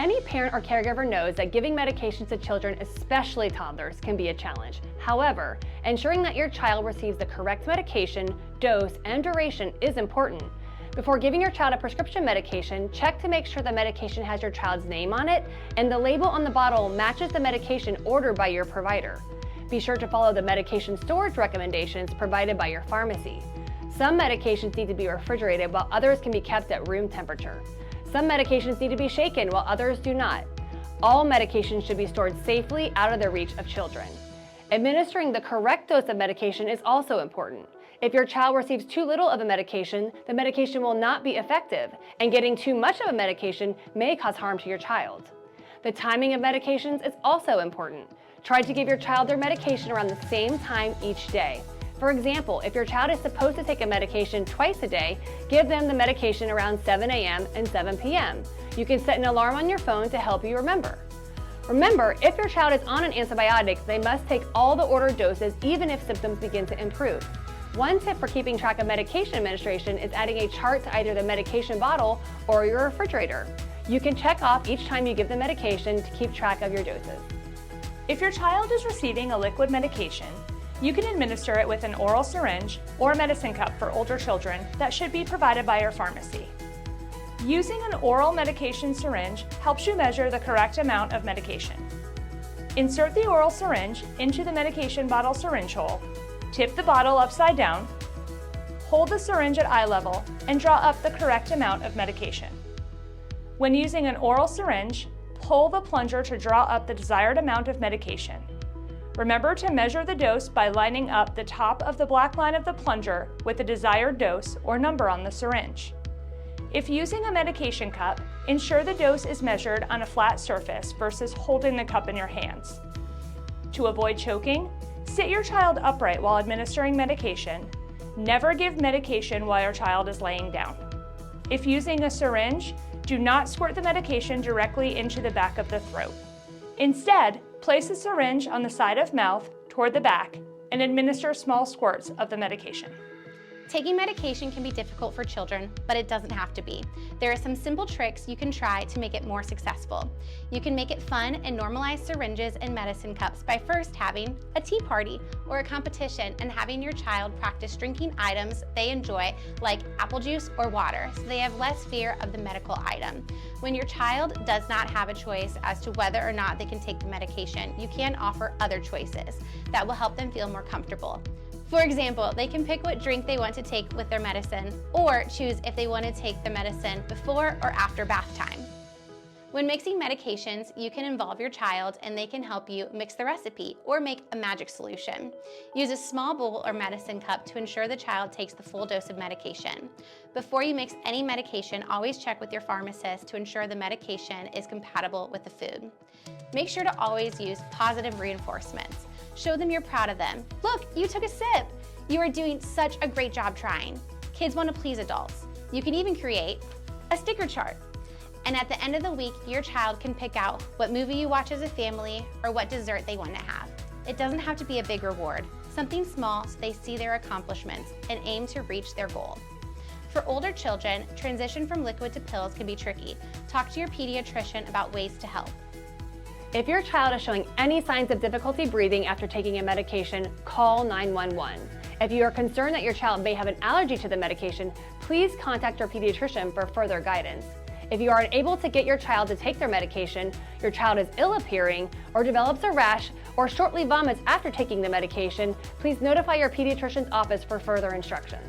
Any parent or caregiver knows that giving medications to children, especially toddlers, can be a challenge. However, ensuring that your child receives the correct medication, dose, and duration is important. Before giving your child a prescription medication, check to make sure the medication has your child's name on it and the label on the bottle matches the medication ordered by your provider. Be sure to follow the medication storage recommendations provided by your pharmacy. Some medications need to be refrigerated while others can be kept at room temperature. Some medications need to be shaken while others do not. All medications should be stored safely out of the reach of children. Administering the correct dose of medication is also important. If your child receives too little of a medication, the medication will not be effective, and getting too much of a medication may cause harm to your child. The timing of medications is also important. Try to give your child their medication around the same time each day. For example, if your child is supposed to take a medication twice a day, give them the medication around 7 a.m. and 7 p.m. You can set an alarm on your phone to help you remember. Remember, if your child is on an antibiotic, they must take all the ordered doses even if symptoms begin to improve. One tip for keeping track of medication administration is adding a chart to either the medication bottle or your refrigerator. You can check off each time you give the medication to keep track of your doses. If your child is receiving a liquid medication, you can administer it with an oral syringe or a medicine cup for older children that should be provided by your pharmacy. Using an oral medication syringe helps you measure the correct amount of medication. Insert the oral syringe into the medication bottle syringe hole, tip the bottle upside down, hold the syringe at eye level, and draw up the correct amount of medication. When using an oral syringe, pull the plunger to draw up the desired amount of medication. Remember to measure the dose by lining up the top of the black line of the plunger with the desired dose or number on the syringe. If using a medication cup, ensure the dose is measured on a flat surface versus holding the cup in your hands. To avoid choking, sit your child upright while administering medication. Never give medication while your child is laying down. If using a syringe, do not squirt the medication directly into the back of the throat. Instead, place the syringe on the side of mouth toward the back and administer small squirts of the medication. Taking medication can be difficult for children, but it doesn't have to be. There are some simple tricks you can try to make it more successful. You can make it fun and normalize syringes and medicine cups by first having a tea party or a competition and having your child practice drinking items they enjoy, like apple juice or water, so they have less fear of the medical item. When your child does not have a choice as to whether or not they can take the medication, you can offer other choices that will help them feel more comfortable. For example, they can pick what drink they want to take with their medicine, or choose if they want to take the medicine before or after bath time. When mixing medications, you can involve your child and they can help you mix the recipe or make a magic solution. Use a small bowl or medicine cup to ensure the child takes the full dose of medication. Before you mix any medication, always check with your pharmacist to ensure the medication is compatible with the food. Make sure to always use positive reinforcements. Show them you're proud of them. Look, you took a sip. You are doing such a great job trying. Kids want to please adults. You can even create a sticker chart. And at the end of the week, your child can pick out what movie you watch as a family or what dessert they want to have. It doesn't have to be a big reward. Something small so they see their accomplishments and aim to reach their goal. For older children, transition from liquid to pills can be tricky. Talk to your pediatrician about ways to help. If your child is showing any signs of difficulty breathing after taking a medication, call 911. If you are concerned that your child may have an allergy to the medication, please contact your pediatrician for further guidance. If you are unable to get your child to take their medication, your child is ill appearing, or develops a rash, or shortly vomits after taking the medication, please notify your pediatrician's office for further instructions.